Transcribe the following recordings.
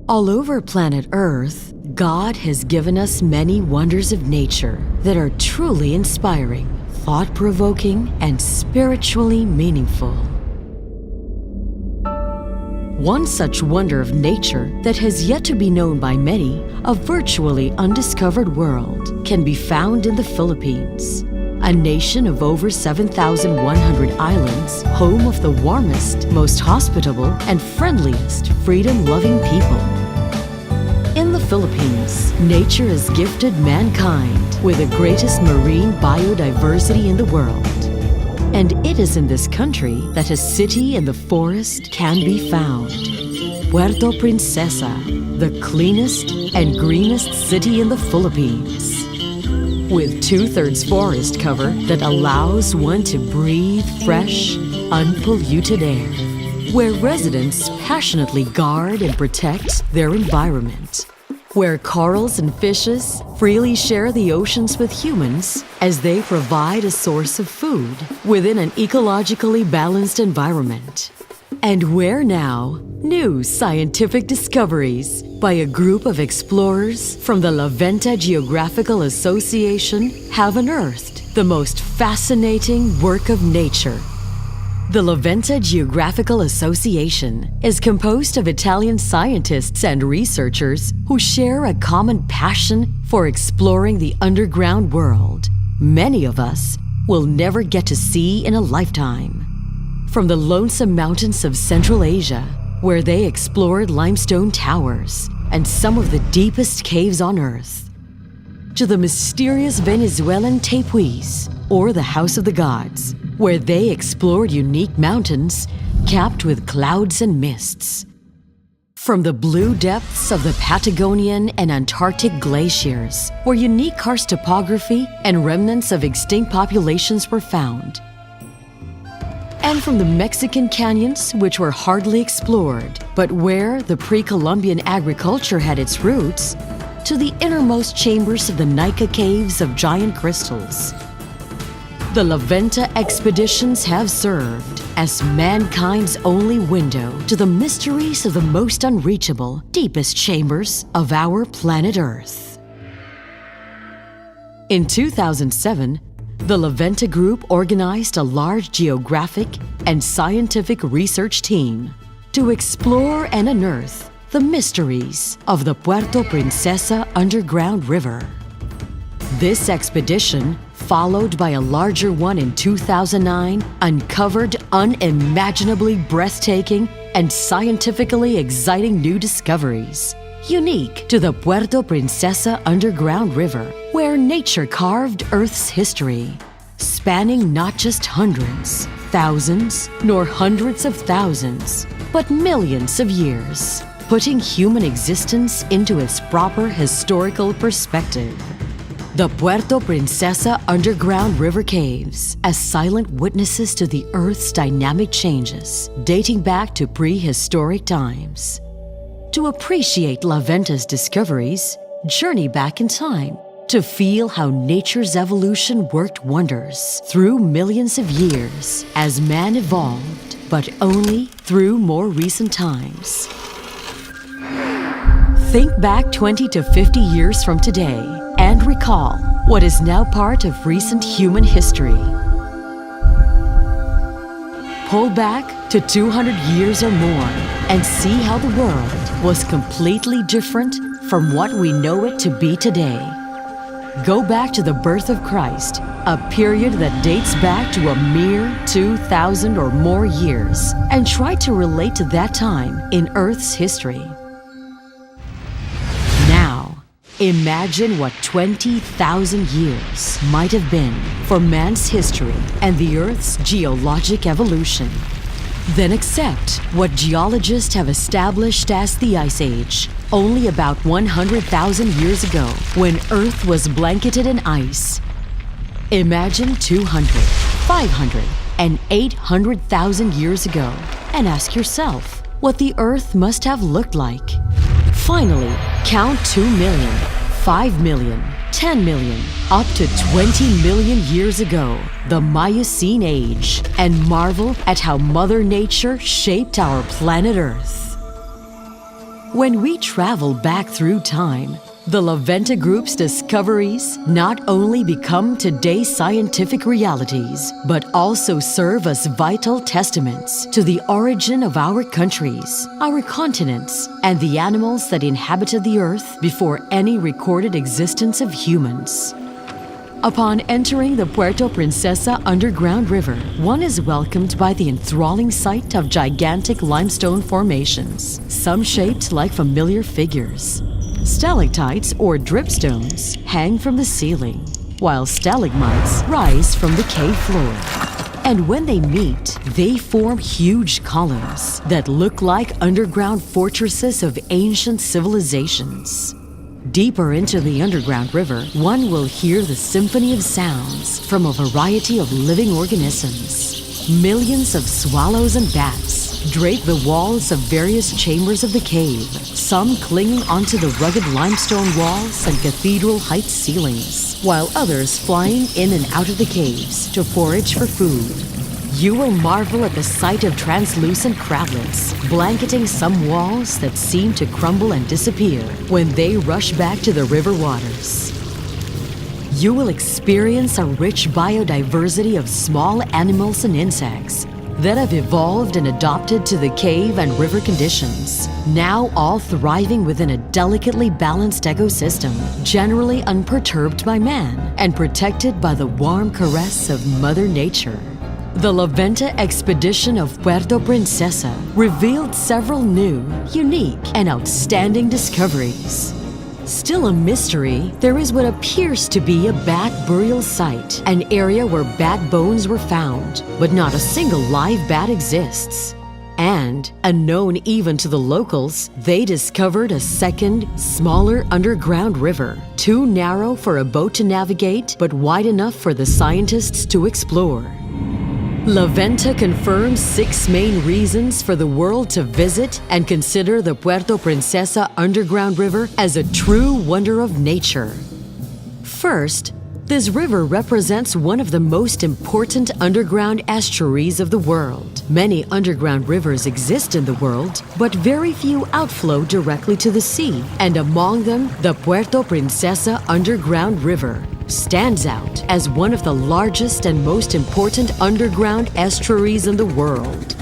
All over planet Earth, God has given us many wonders of nature that are truly inspiring, thought-provoking, and spiritually meaningful. One such wonder of nature that has yet to be known by many, a virtually undiscovered world, can be found in the Philippines, a nation of over 7,100 islands, home of the warmest, most hospitable, and friendliest freedom-loving people. In the Philippines, nature has gifted mankind with the greatest marine biodiversity in the world. And it is in this country that a city in the forest can be found. Puerto Princesa, the cleanest and greenest city in the Philippines. With 2/3 forest cover that allows one to breathe fresh, unpolluted air. Where residents passionately guard and protect their environment. Where corals and fishes freely share the oceans with humans as they provide a source of food within an ecologically balanced environment. And where now, new scientific discoveries by a group of explorers from the La Venta Geographical Association have unearthed the most fascinating work of nature. The La Venta Geographical Association is composed of Italian scientists and researchers who share a common passion for exploring the underground world many of us will never get to see in a lifetime. From the lonesome mountains of Central Asia, where they explored limestone towers and some of the deepest caves on Earth, to the mysterious Venezuelan Tepuis, or the House of the Gods, where they explored unique mountains capped with clouds and mists. From the blue depths of the Patagonian and Antarctic glaciers, where unique karst topography and remnants of extinct populations were found. And from the Mexican canyons, which were hardly explored, but where the pre-Columbian agriculture had its roots, to the innermost chambers of the Nika caves of giant crystals. The La Venta expeditions have served as mankind's only window to the mysteries of the most unreachable, deepest chambers of our planet Earth. In 2007, the La Venta Group organized a large geographic and scientific research team to explore and unearth the mysteries of the Puerto Princesa underground river. This expedition, followed by a larger one in 2009, uncovered unimaginably breathtaking and scientifically exciting new discoveries, unique to the Puerto Princesa underground river, where nature carved Earth's history, spanning not just hundreds, thousands, nor hundreds of thousands, but millions of years, putting human existence into its proper historical perspective. The Puerto Princesa underground river caves, as silent witnesses to the Earth's dynamic changes, dating back to prehistoric times. To appreciate La Venta's discoveries, journey back in time to feel how nature's evolution worked wonders through millions of years as man evolved, but only through more recent times. Think back 20 to 50 years from today and recall what is now part of recent human history. Pull back to 200 years or more and see how the world was completely different from what we know it to be today. Go back to the birth of Christ, a period that dates back to a mere 2,000 or more years, and try to relate to that time in Earth's history. Now, imagine what 20,000 years might have been for man's history and the Earth's geologic evolution. Then accept what geologists have established as the Ice Age, only about 100,000 years ago, when Earth was blanketed in ice. Imagine 200, 500, and 800,000 years ago, and ask yourself what the Earth must have looked like. Finally, count 2 million, 5 million, 10 million, up to 20 million years ago, the Miocene Age, and marvel at how Mother Nature shaped our planet Earth. When we travel back through time, the La Venta Group's discoveries not only become today's scientific realities, but also serve as vital testaments to the origin of our countries, our continents, and the animals that inhabited the Earth before any recorded existence of humans. Upon entering the Puerto Princesa underground river, one is welcomed by the enthralling sight of gigantic limestone formations, some shaped like familiar figures. Stalactites or dripstones hang from the ceiling, while stalagmites rise from the cave floor. And when they meet, they form huge columns that look like underground fortresses of ancient civilizations. Deeper into the underground river, one will hear the symphony of sounds from a variety of living organisms. Millions of swallows and bats drape the walls of various chambers of the cave, some clinging onto the rugged limestone walls and cathedral height ceilings, while others flying in and out of the caves to forage for food. You will marvel at the sight of translucent crablets blanketing some walls that seem to crumble and disappear when they rush back to the river waters. You will experience a rich biodiversity of small animals and insects that have evolved and adopted to the cave and river conditions, now all thriving within a delicately balanced ecosystem, generally unperturbed by man and protected by the warm caress of Mother Nature. The La Venta expedition of Puerto Princesa revealed several new, unique, and outstanding discoveries. Still a mystery, there is what appears to be a bat burial site, an area where bat bones were found, but not a single live bat exists. And, unknown even to the locals, they discovered a second, smaller underground river, too narrow for a boat to navigate, but wide enough for the scientists to explore. La Venta confirms 6 main reasons for the world to visit and consider the Puerto Princesa underground river as a true wonder of nature. First, this river represents one of the most important underground estuaries of the world. Many underground rivers exist in the world, but very few outflow directly to the sea, and among them, the Puerto Princesa underground river stands out as one of the largest and most important underground estuaries in the world.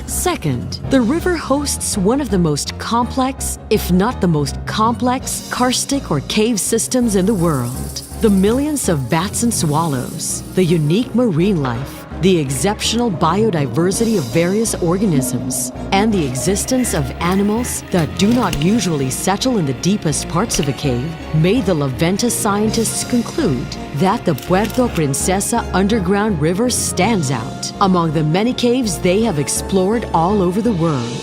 Second, the river hosts one of the most complex, if not the most complex, karstic or cave systems in the world. The millions of bats and swallows, the unique marine life, the exceptional biodiversity of various organisms, and the existence of animals that do not usually settle in the deepest parts of a cave made the La Venta scientists conclude that the Puerto Princesa underground river stands out among the many caves they have explored all over the world.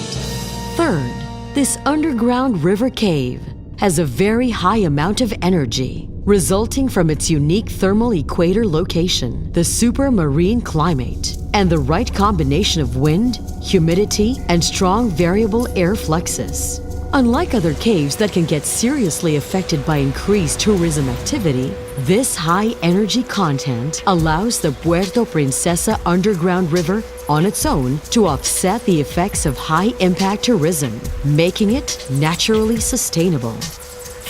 Third, this underground river cave has a very high amount of energy, resulting from its unique thermal equator location, the supermarine climate, and the right combination of wind, humidity, and strong variable air fluxes. Unlike other caves that can get seriously affected by increased tourism activity, this high energy content allows the Puerto Princesa underground river on its own to offset the effects of high impact tourism, making it naturally sustainable.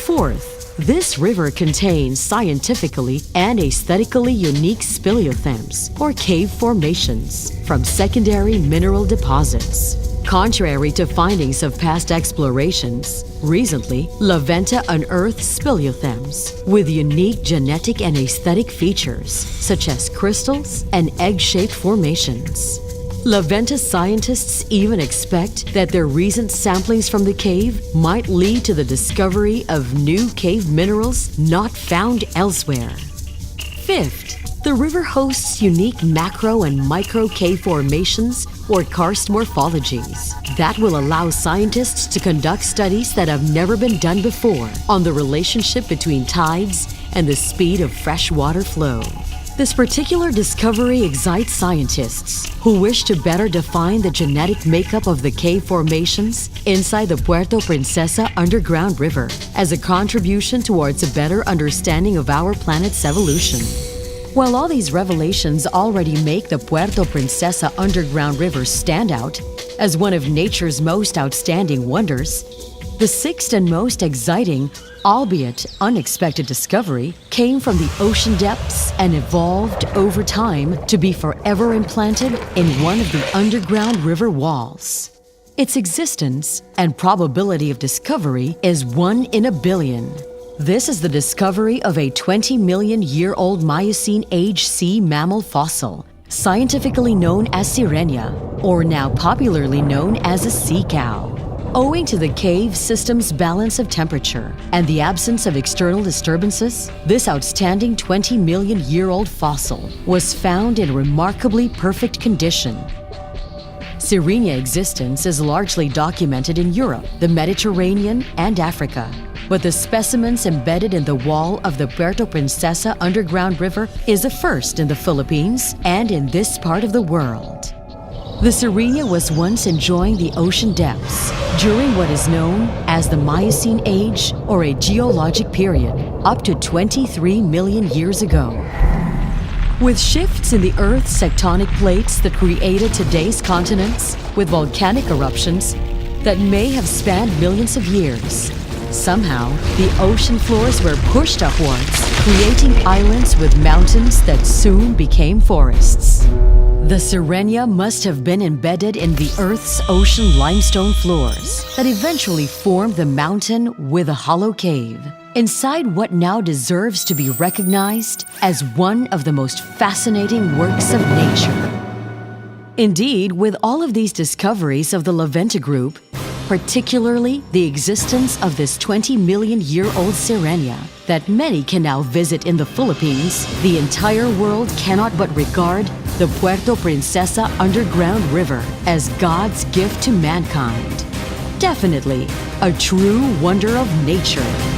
Fourth, this river contains scientifically and aesthetically unique speleothems, or cave formations, from secondary mineral deposits. Contrary to findings of past explorations, recently, La Venta unearthed speleothems with unique genetic and aesthetic features, such as crystals and egg-shaped formations. La Venta scientists even expect that their recent samplings from the cave might lead to the discovery of new cave minerals not found elsewhere. Fifth, the river hosts unique macro and micro cave formations or karst morphologies that will allow scientists to conduct studies that have never been done before on the relationship between tides and the speed of freshwater flow. This particular discovery excites scientists who wish to better define the genetic makeup of the cave formations inside the Puerto Princesa underground river as a contribution towards a better understanding of our planet's evolution. While all these revelations already make the Puerto Princesa underground river stand out as one of nature's most outstanding wonders, The sixth and most exciting, albeit unexpected discovery came from the ocean depths and evolved over time to be forever implanted in one of the underground river walls. Its existence and probability of discovery is 1 in a billion. This is the discovery of a 20-million-year-old Miocene age sea mammal fossil, scientifically known as Sirenia, or now popularly known as a sea cow. Owing to the cave system's balance of temperature and the absence of external disturbances, this outstanding 20-million-year-old fossil was found in remarkably perfect condition. Sirenia existence is largely documented in Europe, the Mediterranean, and Africa, but the specimens embedded in the wall of the Puerto Princesa underground river is a first in the Philippines and in this part of the world. The Sirenia was once enjoying the ocean depths during what is known as the Miocene Age, or a geologic period, up to 23 million years ago. With shifts in the Earth's tectonic plates that created today's continents, with volcanic eruptions that may have spanned millions of years, somehow the ocean floors were pushed upwards, creating islands with mountains that soon became forests. The Sirenia must have been embedded in the Earth's ocean limestone floors that eventually formed the mountain with a hollow cave, inside what now deserves to be recognized as one of the most fascinating works of nature. Indeed, with all of these discoveries of the Laventa Group, particularly the existence of this 20-million-year-old Sirenia that many can now visit in the Philippines, the entire world cannot but regard the Puerto Princesa underground river as God's gift to mankind. Definitely a true wonder of nature.